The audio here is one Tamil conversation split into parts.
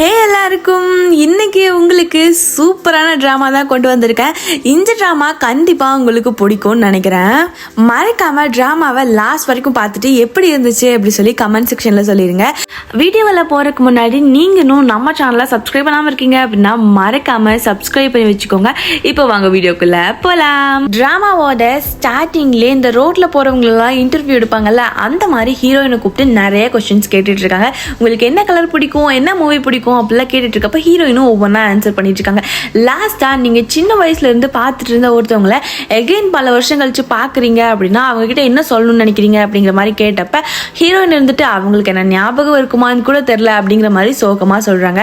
ஹே எல்லாருக்கும், இன்னைக்கு உங்களுக்கு சூப்பரான ட்ராமா தான் கொண்டு வந்திருக்கேன். இந்த ட்ராமா கண்டிப்பாக உங்களுக்கு பிடிக்கும்னு நினைக்கிறேன். மறக்காம ட்ராமாவை லாஸ்ட் வரைக்கும் பார்த்துட்டு எப்படி இருந்துச்சு அப்படி சொல்லி கமெண்ட் செக்ஷனில் சொல்லிடுங்க. வீடியோவில் போகிறதுக்கு முன்னாடி நீங்களும் நம்ம சேனலை சப்ஸ்கிரைப் பண்ணாமல் இருக்கீங்க அப்படின்னா மறக்காம சப்ஸ்கிரைப் பண்ணி வச்சுக்கோங்க. இப்போ வாங்க வீடியோக்குள்ள போகலாம். ட்ராமாவோட ஸ்டார்டிங்லேயே இந்த ரோட்டில் போகிறவங்களெல்லாம் இன்டர்வியூ எடுப்பாங்கல்ல, அந்த மாதிரி ஹீரோயினை கூப்பிட்டு நிறைய கொஸ்டின்ஸ் கேட்டுட்டு இருக்காங்க. உங்களுக்கு என்ன கலர் பிடிக்கும், என்ன மூவி பிடிக்கும் அப்படிலாம் கேட்டுட்டு இருக்கப்ப ஹீரோயினும் ஒவ்வொன்றா ஆன்சர் பண்ணிட்டு இருக்காங்க. லாஸ்டா நீங்க சின்ன வயசுல இருந்து பார்த்துட்டு இருந்த ஒருத்தவங்களை எகைன் பல வருஷம் கழிச்சு பாக்குறீங்க அப்படின்னா அவங்க கிட்ட என்ன சொல்லணும்னு நினைக்கிறீங்க அப்படிங்கிற மாதிரி கேட்டப்ப ஹீரோயின் இருந்துட்டு அவங்களுக்கு என்ன ஞாபகம் இருக்குமான்னு கூட தெரியல அப்படிங்கிற மாதிரி சோகமா சொல்றாங்க.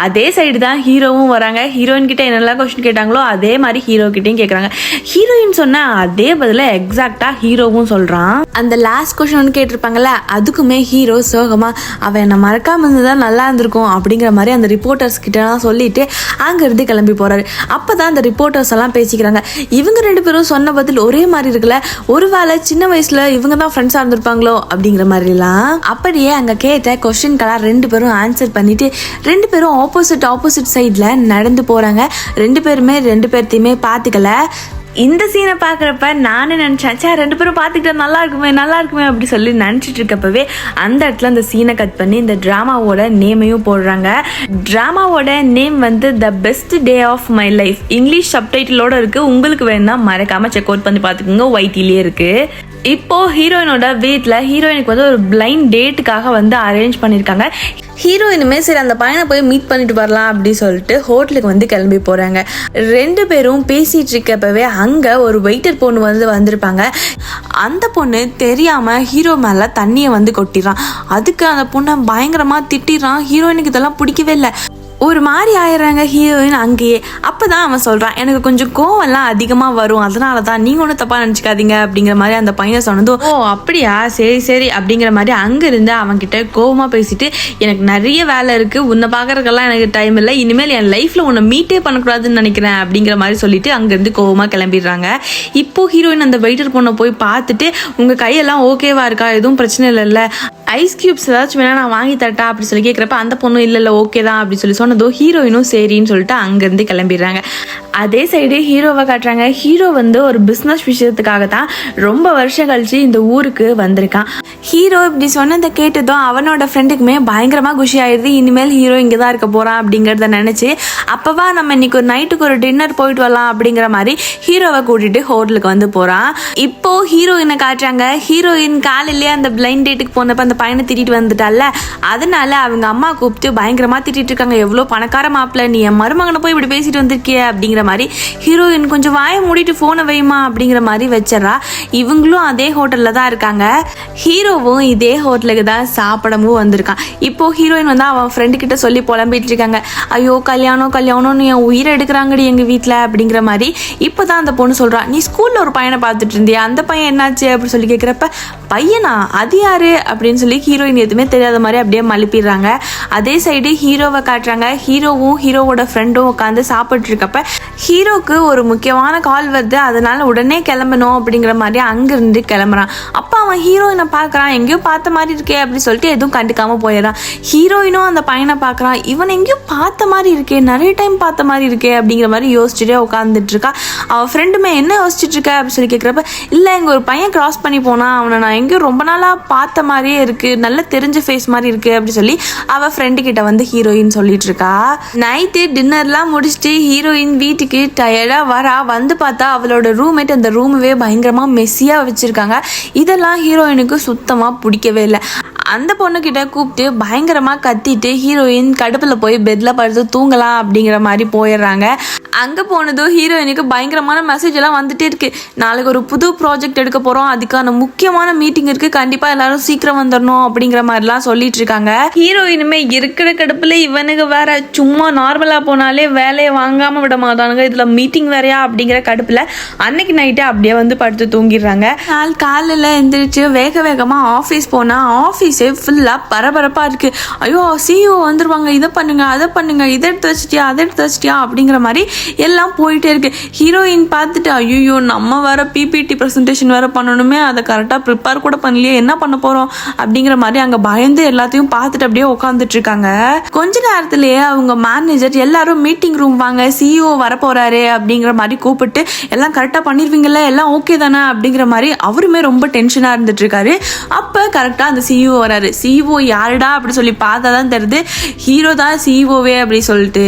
அதே சைடு தான் ஹீரோவும் வராங்க. ஹீரோயின் கிட்ட என்னெல்லாம் கொஸ்டின் கேட்டாங்களோ அதே மாதிரி ஹீரோ கிட்டையும் கேட்கறாங்க. ஹீரோயின் சொன்ன அதே பதில எக்ஸாக்டா ஹீரோவும் சொல்றான். அந்த லாஸ்ட் கொஸ்டின் வந்து கேட்டிருப்பாங்கல்ல, அதுக்குமே ஹீரோ சோகமா அவன் என்ன மறக்காம இருந்துதான் நல்லா இருந்திருக்கும் அப்படிங்கிற மாதிரி அந்த ரிப்போர்ட்டர்ஸ் கிட்டலாம் சொல்லிட்டு அங்கிருந்து கிளம்பி போறாரு. அப்பதான் அந்த ரிப்போர்ட்டர்ஸ் எல்லாம் பேசிக்கிறாங்க. இவங்க ரெண்டு பேரும் சொன்ன பதில் ஒரே மாதிரி இருக்குல்ல, ஒருவேளை சின்ன வயசுல இவங்க தான் ஃப்ரெண்ட்ஸா இருந்திருப்பாங்களோ அப்படிங்கிற மாதிரிலாம். அப்படியே அங்க கேட்ட கொஸ்டின்கெல்லாம் ரெண்டு பேரும் ஆன்சர் பண்ணிட்டு ரெண்டு பேரும் ஆப்போசிட் சைட்ல நடந்து போறாங்க. ரெண்டு பேருமே ரெண்டு பேர்த்தையுமே பாத்துக்கல. இந்த சீனை பார்க்குறப்ப நானே நினச்சேன், ரெண்டு பேரும் பார்த்துக்கிட்டா நல்லா இருக்குமே அப்படி சொல்லி நினச்சிட்டு இருக்கப்பவே அந்த இடத்துல அந்த சீனை கட் பண்ணி இந்த ட்ராமாவோட நேமையும் போடுறாங்க. ட்ராமாவோட நேம் வந்து the best day of my life, English சப்டைட்டிலோட இருக்குது. உங்களுக்கு வேணும்னா மறக்காமல் செக் அவுட் பண்ணி பார்த்துக்கோங்க, ஒய்டிலேயே இருக்குது. இப்போ ஹீரோயினோட வீட்டில் ஹீரோயினுக்கு வந்து ஒரு பிளைண்ட் டேட்டுக்காக வந்து அரேஞ்ச் பண்ணியிருக்காங்க. ஹீரோயினுமே சரி அந்த பையனை போய் மீட் பண்ணிட்டு வரலாம் அப்படி சொல்லிட்டு ஹோட்டலுக்கு வந்து கிளம்பி போகிறாங்க. ரெண்டு பேரும் பேசிகிட்டு இருக்கப்பவே அங்கே ஒரு வெயிட்டர் பொண்ணு வந்து வந்திருப்பாங்க. அந்த பொண்ணு தெரியாமல் ஹீரோ மேலே தண்ணியை வந்து கொட்டிடுறான். அதுக்கு அந்த பொண்ணை பயங்கரமாக திட்டிடுறான். ஹீரோயினுக்கு இதெல்லாம் பிடிக்கவே இல்லை. ஒரு மாதிரி ஆயிடுறாங்க ஹீரோயின் அங்கேயே. அப்போ தான் அவன் சொல்கிறான், எனக்கு கொஞ்சம் கோவம்லாம் அதிகமாக வரும், அதனால தான் நீங்கள் ஒன்றும் தப்பாக நினச்சிக்காதீங்க அப்படிங்கிற மாதிரி அந்த பையனை சொன்னதும், ஓ அப்படியா சரி அப்படிங்கிற மாதிரி அங்கேருந்து அவன்கிட்ட கோவமாக பேசிட்டு, எனக்கு நிறைய வேலை இருக்குது, உன்னை பார்க்குறதுக்கெல்லாம் எனக்கு டைம் இல்லை, இனிமேல் என் லைஃப்பில் உன்னை மீட்டே பண்ணக்கூடாதுன்னு நினைக்கிறேன் அப்படிங்கிற மாதிரி சொல்லிட்டு அங்கேருந்து கோவமாக கிளம்பிடுறாங்க. இப்போ ஹீரோயின் அந்த வெயிட்டர் பொண்ணை போய் பார்த்துட்டு, உங்கள் கையெல்லாம் ஓகேவா இருக்கா, எதுவும் பிரச்சனை இல்லைல்ல, ஐஸ் கியூப்ஸ் ஏதாச்சும் வேணா நான் வாங்கி தரட்டா அப்படி சொல்லி கேட்குறப்ப அந்த பொண்ணும் இல்லை ஓகே தான் அப்படி சொல்லி சொன்னதோ ஹீரோயினும் சரின்னு சொல்லிட்டு அங்கேருந்து கிளம்பிடுறாங்க. அதே சைடு ஹீரோவை காட்டுறாங்க. ஹீரோ வந்து ஒரு பிஸ்னஸ் விஷயத்துக்காக தான் ரொம்ப வருஷம் கழிச்சு இந்த ஊருக்கு வந்திருக்கான். ஹீரோ இப்படி சொன்னதை கேட்டதும் அவனோட ஃப்ரெண்டுக்குமே பயங்கரமாக குஷி ஆயிடுது. இனிமேல் ஹீரோ இங்கே தான் இருக்க போகிறான் அப்படிங்கிறத நினச்சி அப்போவா நம்ம இன்னைக்கு ஒரு நைட்டுக்கு ஒரு டின்னர் போயிட்டு வரலாம் அப்படிங்கிற மாதிரி ஹீரோவை கூட்டிட்டு ஹோட்டலுக்கு வந்து போகிறான். இப்போ ஹீரோயினை காட்டுறாங்க. ஹீரோயின் காலையிலேயே அந்த பிளைண்ட் டேட்டுக்கு போனப்ப அந்த பையனை திட்டிட்டு வந்துட்டால, அதனால அவங்க அம்மா கூப்பிட்டு பயங்கரமாக திட்டிட்டு இருக்காங்க, எவ்வளோ பணக்கார மாப்பிள்ள, நீ என் மருமகனை போய் இப்படி பேசிட்டு வந்திருக்கிய அப்படிங்கிற மாதிரி. ஹீரோயின் கொஞ்சம் வாயை மூடிட்டு ஃபோனை வைமா அப்படிங்கிற மாதிரி வச்சிடறா. இவங்களும் அதே ஹோட்டலில் தான் இருக்காங்க. ஹீரோவும் இதே ஹோட்டலுக்கு தான் சாப்பிடவும் வந்திருக்கான். இப்போ ஹீரோயின் வந்து அவன் ஃப்ரெண்டு கிட்ட சொல்லி புலம்பிட்டு இருக்காங்க, ஐயோ கல்யாணம்னு என் உயிரை எடுக்கிறாங்கடி எங்கள் வீட்டில் அப்படிங்கிற மாதிரி. இப்போ தான் அந்த பொண்ணு சொல்கிறா, நீ ஸ்கூலில் ஒரு பையனை பார்த்துட்டு இருந்தியா, அந்த பையன் என்னாச்சு அப்படின்னு சொல்லி கேட்குறப்ப, பையனா அது யாரு அப்படின்னு சொல்லி ஹீரோயின் எதுவுமே தெரியாத மாதிரி அப்படியே மழுப்பிடுறாங்க. அதே சைடு ஹீரோவை காட்டுறாங்க. ஹீரோவும் ஹீரோவோட ஃப்ரெண்டும் உட்காந்து சாப்பிட்டு இருக்கப்ப ஹீரோக்கு ஒரு முக்கியமான கால் வருது, அதனால உடனே கிளம்பணும் அப்படிங்கிற மாதிரி அங்கிருந்து கிளம்புறான். அப்போ அவன் ஹீரோயினை பார்க்குறான், எங்கேயோ பார்த்த மாதிரி இருக்கே அப்படின்னு சொல்லிட்டு எதுவும் கண்டுக்காம போயிடறான். ஹீரோயினும் அந்த பையனை பார்க்குறான், இவன் எங்கேயோ பார்த்த மாதிரி இருக்கே, நிறைய டைம் பார்த்த மாதிரி இருக்கே அப்படிங்கிற மாதிரி யோசிச்சுட்டே உட்காந்துட்டு இருக்கா. அவன் ஃப்ரெண்டுமே என்ன யோசிச்சுட்டு இருக்க அப்படின்னு சொல்லி கேட்குறப்ப, இல்லை இங்கே ஒரு பையன் கிராஸ் பண்ணி போனான், அவனை நான் எங்கேயும் ரொம்ப நாளாக பார்த்த மாதிரியே இருக்கு, நல்ல தெரிஞ்ச ஃபேஸ் மாதிரி இருக்கு அப்படி சொல்லி அவள் ஃப்ரெண்டு கிட்ட வந்து ஹீரோயின் சொல்லிட்டு இருக்கா. நைட்டு டின்னர்லாம் முடிச்சுட்டு ஹீரோயின் வீட்டுக்கு டயர்டாக வரா. வந்து பார்த்தா அவளோட ரூம்மேட் அந்த ரூமவே பயங்கரமாக மெஸ்ஸியாக வச்சுருக்காங்க. இதெல்லாம் ஹீரோயினுக்கு சுத்தமாக பிடிக்கவே இல்லை. அந்த பொண்ணுக்கிட்ட கூப்பிட்டு பயங்கரமாக கத்திட்டு ஹீரோயின் கடுப்பில் போய் பெட்டில் படுத்து தூங்கலாம் அப்படிங்கிற மாதிரி போயிடுறாங்க. அங்கே போனதும் ஹீரோயினுக்கு பயங்கரமான மெசேஜ் எல்லாம் வந்துட்டே இருக்கு. நாளைக்கு ஒரு புது ப்ராஜெக்ட் எடுக்க போகிறோம், அதுக்கான முக்கியமான மீட்டிங் இருக்குது, கண்டிப்பாக எல்லாரும் சீக்கிரம் வந்துடணும் அப்படிங்கிற மாதிரிலாம் சொல்லிட்டு இருக்காங்க. ஹீரோயினுமே இருக்கிற கடுப்பில் இவனுக்கு வேற சும்மா நார்மலாக போனாலே வேலையை வாங்காமல் விட மாட்டானுங்க, இதில் மீட்டிங் வேறையா அப்படிங்கிற கடுப்பில் அன்னைக்கு நைட்டு அப்படியே வந்து படுத்து தூங்கிடுறாங்க. நாள் காலையில் எழுந்திரிச்சு வேகமாக ஆஃபீஸ் போனால் ஆஃபீஸே ஆஃபீஸே ஃபுல்லாக பரபரப்பாக இருக்குது. ஐயோ சிஇஓ வந்துருவாங்க, இதை பண்ணுங்க அதை பண்ணுங்க, இதை எடுத்து வச்சிட்டியா அதை எடுத்து வச்சிட்டியா அப்படிங்கிற மாதிரி எல்லாம் போயிட்டே இருக்கு. ஹீரோயின் பார்த்துட்டு ஐயோ நம்ம வேற பிபிடி ப்ரெசன்டேஷன் வேற பண்ணணுமே, அதை கரெக்டாக ப்ரிப்பேர் கூட பண்ணலையே, என்ன பண்ண போகிறோம் அப்படிங்கிற மாதிரி அங்கே பயந்து எல்லாத்தையும் பார்த்துட்டு அப்படியே உட்காந்துட்டு இருக்காங்க. கொஞ்ச நேரத்திலேயே அவங்க மேனேஜர் எல்லாரும் மீட்டிங் ரூம் வாங்க, சிஇஓ வரப்போறாரு அப்படிங்கிற மாதிரி கூப்பிட்டு எல்லாம் கரெக்டாக பண்ணிருவீங்கல்ல, எல்லாம் ஓகே தானே அப்படிங்கிற மாதிரி அவருமே ரொம்ப டென்ஷனாக இருந்துட்டு இருக்காரு. அப்போ கரெக்டாக அந்த சிஇஓ வராரு. சிஇஓ யாருடா அப்படி சொல்லி பார்த்தா தான் தெரியுது ஹீரோ தான் சிஇஓவே அப்படி சொல்லிட்டு.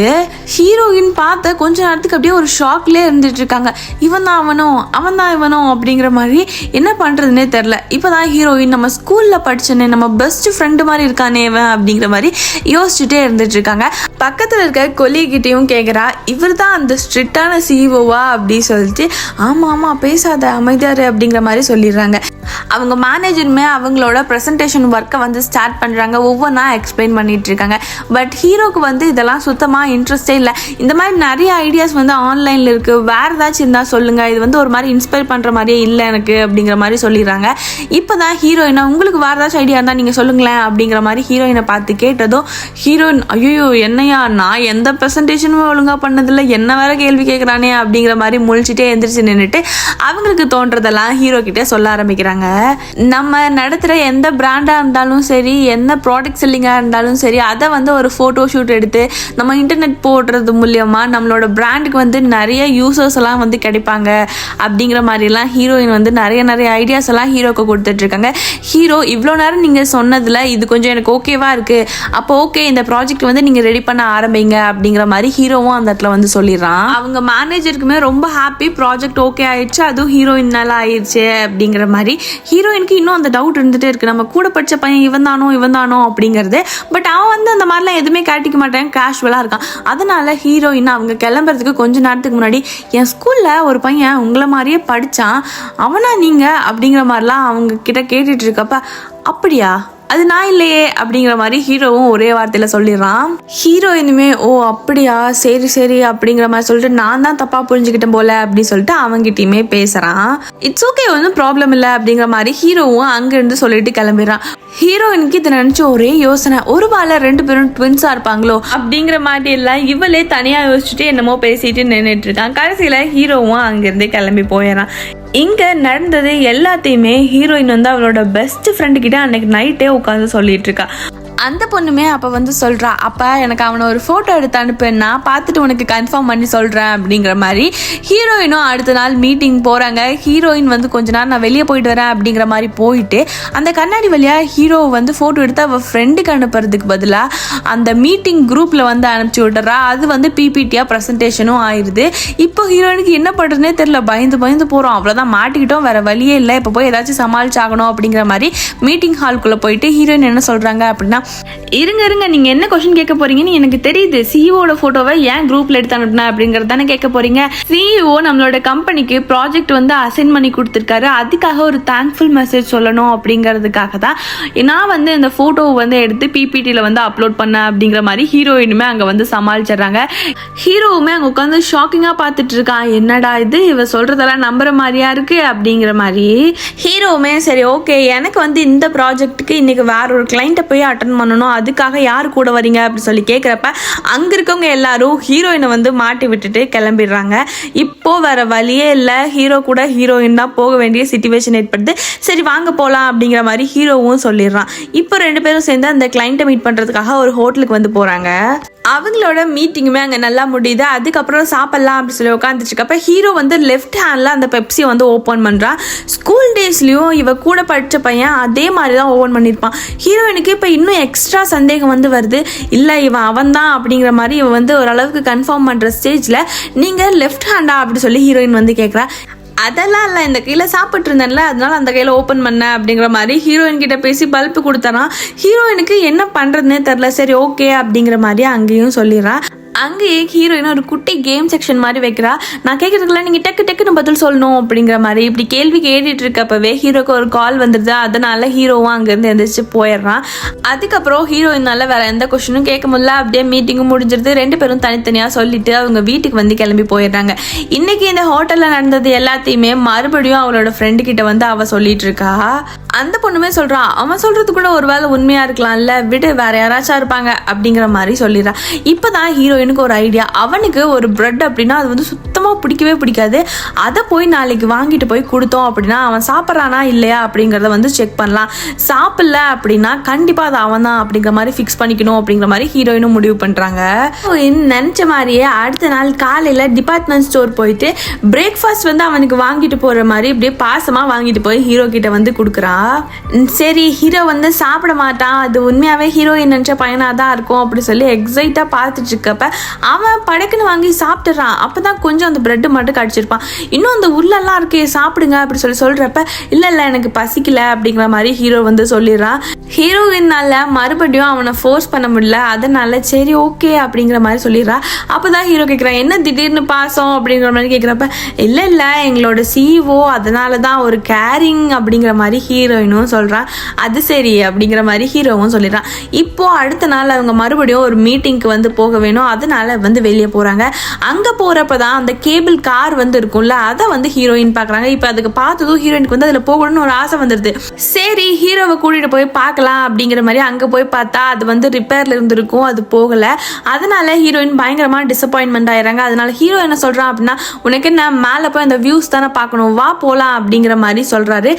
ஹீரோயின் பார்த்த கொஞ்ச நேரத்துக்கு அப்படியே ஒரு ஷாக்லேயே இருந்துட்டு இருக்காங்க. இவன் தான் இவனோ அப்படிங்கிற மாதிரி என்ன பண்ணுறதுனே தெரில. இப்போ தான் ஹீரோயின் நம்ம ஸ்கூலில் படிச்சனே, நம்ம பெஸ்ட் ஃப்ரெண்டு மாதிரி இருக்கானே இவன் அப்படிங்கிற மாதிரி யோசிச்சுட்டே இருந்துட்டு இருக்காங்க. பக்கத்தில் இருக்க கொல்லிக்கிட்டையும் கேட்குறா, இவர் தான் அந்த ஸ்ட்ரிக்டான சிஇஓவா அப்படி சொல்லிட்டு. ஆமாம் பேசாத அமைதியாரு அப்படிங்கிற மாதிரி சொல்லிடுறாங்க. அவங்க மேனேஜருமே அவங்களோட ப்ரெசன்டேஷன் ஒர்க்கை வந்து ஸ்டார்ட் பண்ணுறாங்க, ஒவ்வொன்றா எக்ஸ்பிளைன் பண்ணிட்டு இருக்காங்க. பட் ஹீரோக்கு வந்து இதெல்லாம் சுத்தமாக இன்ட்ரெஸ்டே இல்லை. இந்த மாதிரி நிறைய ஐடியாஸ் வந்து ஆன்லைனில் இருக்குது, வேறு ஏதாச்சும் இருந்தால் சொல்லுங்கள், இது வந்து ஒரு மாதிரி இன்ஸ்பயர் பண்ணுற மாதிரியே இல்லை எனக்கு அப்படிங்கிற மாதிரி சொல்லிடுறாங்க. இப்போ தான் ஹீரோயினா உங்களுக்கு வேறு ஏதாச்சும் ஐடியா இருந்தால் நீங்கள் சொல்லுங்களேன் அப்படிங்கிற மாதிரி ஹீரோயினை பார்த்து கேட்டதும் ஹீரோயின் ஐயோ என்னையா நான் எந்த ப்ரெசன்டேஷனுமே ஒழுங்காக பண்ணதில்லை, என்ன வேறு கேள்வி கேட்குறானே அப்படிங்கிற மாதிரி முழிச்சிட்டே எந்திரிச்சு நின்றுட்டு அவங்களுக்கு தோன்றதெல்லாம் ஹீரோ கிட்டே சொல்ல ஆரம்பிக்கிறாங்க. நம்ம நடத்துகிற எந்த பிராண்டாக இருந்தாலும் சரி, எந்த ப்ராடக்ட் செல்லிங்காக இருந்தாலும் சரி, அதை வந்து ஒரு ஃபோட்டோ ஷூட் எடுத்து நம்ம இன்டர்நெட் போடுறது மூலியமாக நம்மளோட பிராண்டுக்கு வந்து நிறைய யூசர்ஸ் எல்லாம் வந்து கிடைப்பாங்க அப்படிங்கிற மாதிரிலாம் ஹீரோயின் வந்து நிறைய ஐடியாஸ் எல்லாம் ஹீரோக்கு கொடுத்துட்ருக்காங்க. ஹீரோ இவ்வளோ நேரம் நீங்கள் சொன்னதில் இது கொஞ்சம் எனக்கு ஓகேவாக இருக்குது, அப்போ ஓகே இந்த ப்ராஜெக்ட் வந்து நீங்கள் ரெடி பண்ண ஆரம்பிங்க அப்படிங்கிற மாதிரி ஹீரோவும் அந்த இடத்துல வந்து சொல்லிடுறான். அவங்க மேனேஜருக்குமே ரொம்ப ஹாப்பி, ப்ராஜெக்ட் ஓகே ஆயிடுச்சு, அதுவும் ஹீரோயினால ஆயிடுச்சு அப்படிங்கிற மாதிரி. ஹீரோயினுக்கு இன்னும் அந்த டவுட் இருந்துகிட்டே இருக்குது, நம்ம கூட படித்த பையன் இவன் தானோ அப்படிங்கிறது. பட் அவன் வந்து அந்த மாதிரிலாம் எதுவுமே காட்டிக்க மாட்டேன், கேஷுவலாக இருக்கான். அதனால ஹீரோயின் அவங்க கிளம்புறதுக்கு கொஞ்ச நேரத்துக்கு முன்னாடி என் ஸ்கூலில் ஒரு பையன் உங்களை மாதிரியே படித்தான், அவனா நீங்கள் அப்படிங்கிற மாதிரிலாம் அவங்க கிட்ட கேட்டுட்டு இருக்கப்ப அப்படியா அது நான் இல்லையே அப்படிங்கிற மாதிரி ஹீரோவும் ஒரே வார்த்தையில் சொல்லிடுறான். ஹீரோயினுமே ஓ அப்படியா சரி அப்படிங்கிற மாதிரி சொல்லிட்டு நான் தான் தப்பாக புரிஞ்சுக்கிட்டேன் போல அப்படின்னு சொல்லிட்டு அவங்ககிட்டயுமே பேசுகிறான். இட்ஸ் ஓகே ஒன்றும் ப்ராப்ளம் இல்லை அப்படிங்கிற மாதிரி ஹீரோவும் அங்கேருந்து சொல்லிட்டு கிளம்பிடுறான். ஹீரோயினுக்கு இதை நினச்சி ஒரே யோசனை, ஒரு வேளை 2 பேரும் ட்வின்ஸாக இருப்பாங்களோ அப்படிங்கிற மாதிரி எல்லாம் இவளே தனியாக யோசிச்சுட்டு என்னமோ பேசிட்டு நின்றுட்டு இருக்கான். கடைசியில் ஹீரோவும் அங்கேருந்து கிளம்பி போயிடறான். இங்கே நடந்தது எல்லாத்தையுமே ஹீரோயின் வந்து அவளோட பெஸ்ட் ஃப்ரெண்டு கிட்ட அன்னைக்கு நைட்டே உட்காந்து சொல்லிட்டு இருக்கா. அந்த பொண்ணுமே அப்போ வந்து சொல்கிறா, அப்போ எனக்கு அவனை ஒரு ஃபோட்டோ எடுத்து அனுப்புன்னா பார்த்துட்டு உனக்கு கன்ஃபார்ம் பண்ணி சொல்கிறேன் அப்படிங்கிற மாதிரி. ஹீரோயினும் அடுத்த நாள் மீட்டிங் போகிறாங்க. ஹீரோயின் வந்து கொஞ்ச நேரம் நான் வெளியே போயிட்டு வரேன் அப்படிங்கிற மாதிரி போயிட்டு அந்த கண்ணாடி வழியாக ஹீரோ வந்து ஃபோட்டோ எடுத்து அவள் ஃப்ரெண்டுக்கு அனுப்புறதுக்கு பதிலாக அந்த மீட்டிங் குரூப்பில் வந்து அனுப்பிச்சி விட்டுறா. அது வந்து பிபிடியாக ப்ரெசன்டேஷனும் ஆயிடுது. இப்போ ஹீரோயினுக்கு என்ன பண்ணுறதுனே தெரியல, பயந்து போகிறோம், அவ்வளோதான் மாட்டிக்கிட்டோம், வேறு வழியே இல்லை, இப்போ போய் ஏதாச்சும் சமாளிச்சாகணும் அப்படிங்கிற மாதிரி மீட்டிங் ஹால்குள்ளே போயிட்டு ஹீரோயின் என்ன சொல்கிறாங்க அப்படின்னா, இருங்க நீங்க என்ன கொஸ்டின் கேட்க போறீங்கன்னு எனக்கு தெரியுது, சிஇஓட போட்டோவை ஏன் குரூப்ல எடுத்து அனுப்புனா அப்படிங்கறது தானே கேட்க போறீங்க. சிஇஓ நம்மளோட கம்பெனிக்கு ப்ராஜெக்ட் வந்து அசைன் பண்ணி கொடுத்துருக்காரு, அதுக்காக ஒரு தேங்க்ஃபுல் மெசேஜ் சொல்லணும் அப்படிங்கிறதுக்காக தான் நான் வந்து இந்த போட்டோவை வந்து எடுத்து பிபிடியில் வந்து அப்லோட் பண்ணேன் அப்படிங்கிற மாதிரி ஹீரோயினுமே அங்கே வந்து சமாளிச்சிடுறாங்க. ஹீரோவுமே அங்கே உட்காந்து ஷாக்கிங்காக பார்த்துட்டு இருக்கான், என்னடா இது இவ சொல்றதெல்லாம் நம்புற மாதிரியா இருக்கு அப்படிங்கிற மாதிரி. ஹீரோவுமே சரி ஓகே எனக்கு வந்து இந்த ப்ராஜெக்ட்டுக்கு இன்னைக்கு வேற ஒரு கிளைண்ட்டை போய் அட்டன் பண்ணணும், அதுக்காக யார் கூட வரீங்க அப்படின்னு சொல்லி கேட்குறப்ப அங்கே இருக்கவங்க எல்லாரும் ஹீரோயினை வந்து மாட்டி விட்டுட்டு கிளம்பிடுறாங்க. இப்போ வேற வழியே இல்லை, ஹீரோ கூட ஹீரோயின் தான் போக வேண்டிய சிச்சுவேஷன் ஏற்படுது. சரி வாங்க போகலாம் அப்படிங்கிற மாதிரி ஹீரோவும் சொல்லிடுறான். இப்போ 2 பேரும் சேர்ந்து அந்த கிளைண்ட்டை மீட் பண்ணுறதுக்காக ஒரு ஹோட்டலுக்கு வந்து போகிறாங்க. அவங்களோட மீட்டிங்குமே அங்கே நல்லா முடியுது. அதுக்கப்புறம் சாப்பிட்லாம் அப்படின்னு சொல்லி உட்காந்துருக்கப்ப ஹீரோ வந்து லெஃப்ட் ஹேண்டில் அந்த பெப்சியை வந்து ஓப்பன் பண்ணுறான். ஸ்கூல் டேஸ்லேயும் இவ கூட படித்த பையன் அதே மாதிரி தான் ஓப்பன் பண்ணியிருப்பான். ஹீரோயினுக்கு இப்போ இன்னும் எக்ஸ்ட்ரா சந்தேகம் வந்து வருது, இல்லை இவன் அவன் தான் அப்படிங்கிற மாதிரி இவன் வந்து ஓரளவுக்கு கன்ஃபார்ம் பண்ணுற ஸ்டேஜில் நீங்கள் லெஃப்ட் ஹேண்டா அப்படி சொல்லி ஹீரோயின் வந்து கேட்குறா. அதெல்லாம் இல்லை, இந்த கையில் சாப்பிட்டு இருந்தேன்ல அதனால அந்த கையில் ஓப்பன் பண்ண அப்படிங்கிற மாதிரி ஹீரோயின் கிட்ட பேசி பல்ப்பு கொடுத்தானா. ஹீரோயினுக்கு என்ன பண்ணுறதுனே தெரில, சரி ஓகே அப்படிங்கிற மாதிரி அங்கேயும் சொல்லிடுறான். அங்கேயே ஹீரோயின் ஒரு குட்டி கேம் செக்ஷன் மாதிரி வைக்கிறா. நான் கேட்கறதுக்குலாம் நீங்க டக்குன்னு பதில் சொல்லணும் அப்படிங்கிற மாதிரி இப்படி கேள்வி கேட்டுட்டு இருக்கப்பவே ஹீரோக்கு ஒரு கால் வந்துருது. அதனால ஹீரோவும் அங்கிருந்து எந்திரிச்சு போயிடுறான். அதுக்கப்புறம் ஹீரோயினால வேற எந்த கொஸ்டினும் கேட்க முடியல. அப்படியே மீட்டிங்கும் முடிஞ்சிருது. 2 பேரும் தனித்தனியா சொல்லிட்டு அவங்க வீட்டுக்கு வந்து கிளம்பி போயிடுறாங்க. இன்னைக்கு இந்த ஹோட்டல்ல நடந்தது எல்லாத்தையுமே மறுபடியும் அவளோட ஃப்ரெண்டு கிட்ட வந்து அவ சொல்லிட்டு இருக்கா. அந்த பொண்ணுமே சொல்றான், அவன் சொல்றது கூட ஒருவேளை உண்மையா இருக்கலாம்ல, விடு வேற யாராச்சும் இருப்பாங்க அப்படிங்கிற மாதிரி சொல்லிடுறான். இப்பதான் ஹீரோயினுக்கு ஒரு ஐடியா. அவனுக்கு ஒரு பிரெட் அப்படின்னா அது வந்து சுத்தமா பிடிக்கவே பிடிக்காது. அதை போய் நாளைக்கு வாங்கிட்டு போய் கொடுத்தோம் அப்படின்னா அவன் சாப்பிட்றானா இல்லையா அப்படிங்கிறத வந்து செக் பண்ணலாம். சாப்பிடல அப்படின்னா கண்டிப்பா அது அவன் தான் அப்படிங்கிற மாதிரி ஃபிக்ஸ் பண்ணிக்கணும் அப்படிங்கிற மாதிரி ஹீரோயினும் முடிவு பண்றாங்க. நினைச்ச மாதிரியே அடுத்த நாள் காலையில டிபார்ட்மெண்ட் ஸ்டோர் போயிட்டு பிரேக்ஃபாஸ்ட் வந்து அவனுக்கு வாங்கிட்டு போற மாதிரி இப்படியே பாசமா வாங்கிட்டு போய் ஹீரோ கிட்ட வந்து கொடுக்குறான். சரி, ஹீரோ வந்து சாப்பிட மாட்டான், அது உண்மையாவே ஹீரோயின் நினைச்ச பையனா தான் இருக்கும் அப்படி சொல்லி எக்ஸைட்டா பார்த்துட்டு இருக்கப்ப அவன் படக்குன்னு வாங்கி சாப்பிட்டுறான். அப்பதான் கொஞ்சம் அந்த பிரெட் மட்டும் கடிச்சிருப்பான். இன்னும் அந்த உள்ளெல்லாம் இருக்கே சாப்பிடுங்க அப்படி சொல்றப்ப இல்ல எனக்கு பசிக்கல அப்படிங்கிற மாதிரி ஹீரோ வந்து சொல்லிடுறான். ஹீரோயினால மறுபடியும் அவனை ஃபோர்ஸ் பண்ண முடியல. அதனால சரி ஓகே அப்படிங்கிற மாதிரி சொல்லிடுறா. அப்பதான் ஹீரோ கேட்கிறான், என்ன திடீர்னு பாசம் அப்படிங்கிற மாதிரி கேட்கிறப்ப இல்ல எங்களோட சிஓ அதனாலதான் ஒரு கேரிங் அப்படிங்கிற மாதிரி ஹீரோயினும் சொல்றான். அது சரி அப்படிங்கிற மாதிரி ஹீரோவும் சொல்லிடுறான். இப்போ அடுத்த நாள் அவங்க மறுபடியும் ஒரு மீட்டிங்க்கு வந்து போக வேணும். அதனால வந்து வெளியே போறாங்க. அங்க போறப்பதான் அந்த கேபிள் கார் வந்து இருக்கும்ல, அதை வந்து ஹீரோயின் பாக்குறாங்க. இப்ப அதுக்கு பார்த்ததும் ஹீரோயினுக்கு வந்து அதுல போகணும்னு ஒரு ஆசை வந்துருது. சரி ஹீரோவை கூட்டிட்டு போய் பார்க்கலாம் அப்படிங்கிற மாதிரி அங்க போய் பார்த்தா அது வந்து ரிப்பேர்ல இருந்திருக்கும், அது போகல. அதனால ஹீரோயின் பயங்கரமா டிசப்பாயின்மெண்ட் ஆயிடுறாங்க. அதனால ஹீரோ என்ன சொல்றான் அப்படின்னா, உனக்கு நான் மேல போய் அந்த வியூஸ் தானே பார்க்கணும், வா போலாம் அப்படிங்கிற மாதிரி சொல்றாரு.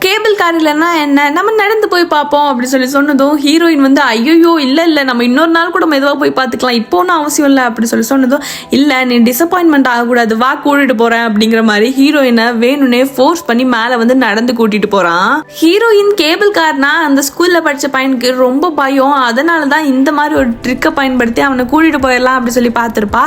கேபிள் கார் இல்லைன்னா என்ன, நம்ம நடந்து போய் பார்ப்போம் அப்படி சொன்னதும் ஹீரோயின் வந்து ஐயோ இல்ல நம்ம இன்னொரு நாள் கூட மெதுவா போய் பார்த்துக்கலாம், இப்போ ஒன்றும் அவசியம் இல்லை அப்படி சொன்னதும் இல்ல நீ டிசப்பாயின்மெண்ட் ஆகக்கூடாது, வா கூட்டிட்டு போறேன் அப்படிங்கிற மாதிரி ஹீரோயினை வேணும்னே ஃபோர்ஸ் பண்ணி மேல வந்து நடந்து கூட்டிட்டு போறான். ஹீரோயின் கேபிள் கார்னா அந்த ஸ்கூல்ல படிச்ச பையனுக்கு ரொம்ப பயம். அதனாலதான் இந்த மாதிரி ஒரு ட்ரிக்கை பயன்படுத்தி அவனை கூட்டிட்டு போயிடலாம் அப்படி சொல்லி பார்த்திருப்பா.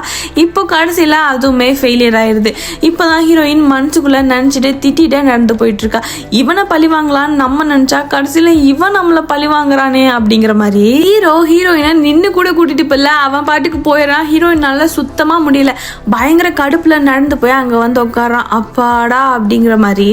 இப்போ கடைசியில அதுவுமே ஃபெயிலியர் ஆயிருது. இப்பதான் ஹீரோயின் மனசுக்குள்ள நினைச்சிட்டு திட்டிட்டே நடந்து போயிட்டு இருக்கா. இவனை பழி வாங்கலான்னு நம்ம நினைச்சா கடைசியில இவன் நம்மள பழி வாங்குறானே அப்படிங்கிற மாதிரி ஹீரோயினை நின்னு கூட கூட்டிட்டு போல, அவன் பாட்டுக்கு போயிடறான். ஹீரோயினால சுத்தமா முடியல, பயங்கர கடுப்புல நடந்து போய் அங்க வந்து உட்காரான். அப்பாடா அப்படிங்கிற மாதிரி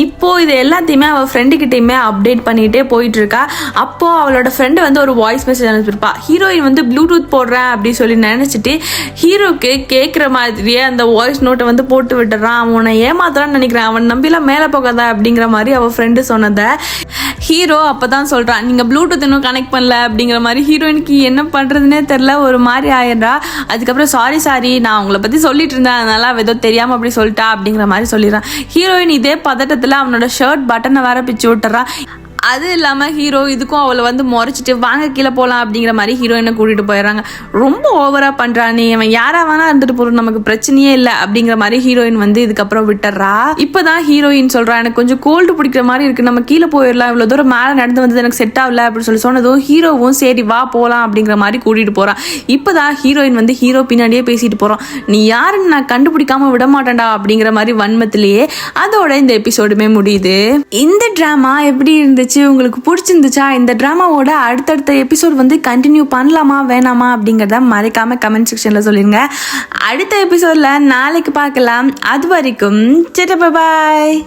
இப்போ இது எல்லாத்தையுமே அவள் ஃப்ரெண்டு கிட்டையுமே அப்டேட் பண்ணிகிட்டே போயிட்டு இருக்கா. அப்போ அவளோட ஃப்ரெண்டு வந்து ஒரு வாய்ஸ் மெசேஜ் அனுப்பியிருப்பா. ஹீரோயின் வந்து ப்ளூடூத் போடுறேன் அப்படின்னு சொல்லி நினைச்சிட்டு ஹீரோக்கு கேட்குற மாதிரியே அந்த வாய்ஸ் நோட்டை வந்து போட்டு விட்டுறான். அவனை ஏமாத்துறான்னு நினைக்கிறேன், அவன் நம்பிலாம் மேலே போகாத அப்படிங்கிற மாதிரி அவள் ஃப்ரெண்டு சொன்னதை ஹீரோ அப்பதான் சொல்றான், நீங்க ப்ளூடூத் இன்னும் கனெக்ட் பண்ணல அப்படிங்கிற மாதிரி. ஹீரோயினுக்கு என்ன பண்றதுன்னே தெரியல, ஒரு மாதிரி ஆயிடுறா. அதுக்கப்புறம் சாரி நான் உங்களை பத்தி சொல்லிட்டு இருந்தேன், அதனால அவ ஏதோ தெரியாம அப்படி சொல்லிட்டா அப்படிங்கிற மாதிரி சொல்லிடுறான். ஹீரோயின் இதே பதட்டத்துல அவனோட ஷர்ட் பட்டனை வேற பிச்சு விட்டுறான். அது இல்லாமல் ஹீரோ இதுக்கும் அவளை வந்து முறைச்சிட்டு வாங்க கீழே போகலாம் அப்படிங்கிற மாதிரி ஹீரோயினை கூட்டிகிட்டு போயிடுறாங்க. ரொம்ப ஓவராக பண்ணுறானே, அவன் யாராக வேணா இருந்துட்டு போகிறோம், நமக்கு பிரச்சனையே இல்லை அப்படிங்கிற மாதிரி ஹீரோயின் வந்து இதுக்கப்புறம் விட்டுறா. இப்போ தான் ஹீரோயின் சொல்கிறா, எனக்கு கொஞ்சம் கோல்டு பிடிக்கிற மாதிரி இருக்குது, நம்ம கீழே போயிடலாம், இவ்வளோ தூரம் மேலே நடந்து வந்தது எனக்கு செட் ஆகல அப்படின்னு சொன்னதும் ஹீரோவும் சரி வா போகலாம் அப்படிங்கிற மாதிரி கூட்டிகிட்டு போகிறான். இப்போ தான் ஹீரோயின் வந்து ஹீரோ பின்னாடியே பேசிட்டு போகிறோம், நீ யாருன்னு நான் கண்டுபிடிக்காம விட மாட்டேன்டா அப்படிங்கிற மாதிரி வன்மத்திலேயே அதோட இந்த எபிசோடுமே முடியுது. இந்த ட்ராமா எப்படி இருந்துச்சு, உங்களுக்கு பிடிச்சிருந்துச்சா? இந்த டிராமாவோட அடுத்தடுத்த எபிசோட் வந்து கண்டினியூ பண்ணலாமா வேணாமா அப்படிங்கிறத மறக்காம கமெண்ட் செக்ஷன்ல சொல்லிருங்க. அடுத்த எபிசோட்ல நாளைக்கு பார்க்கலாம். அது வரைக்கும் பாய்.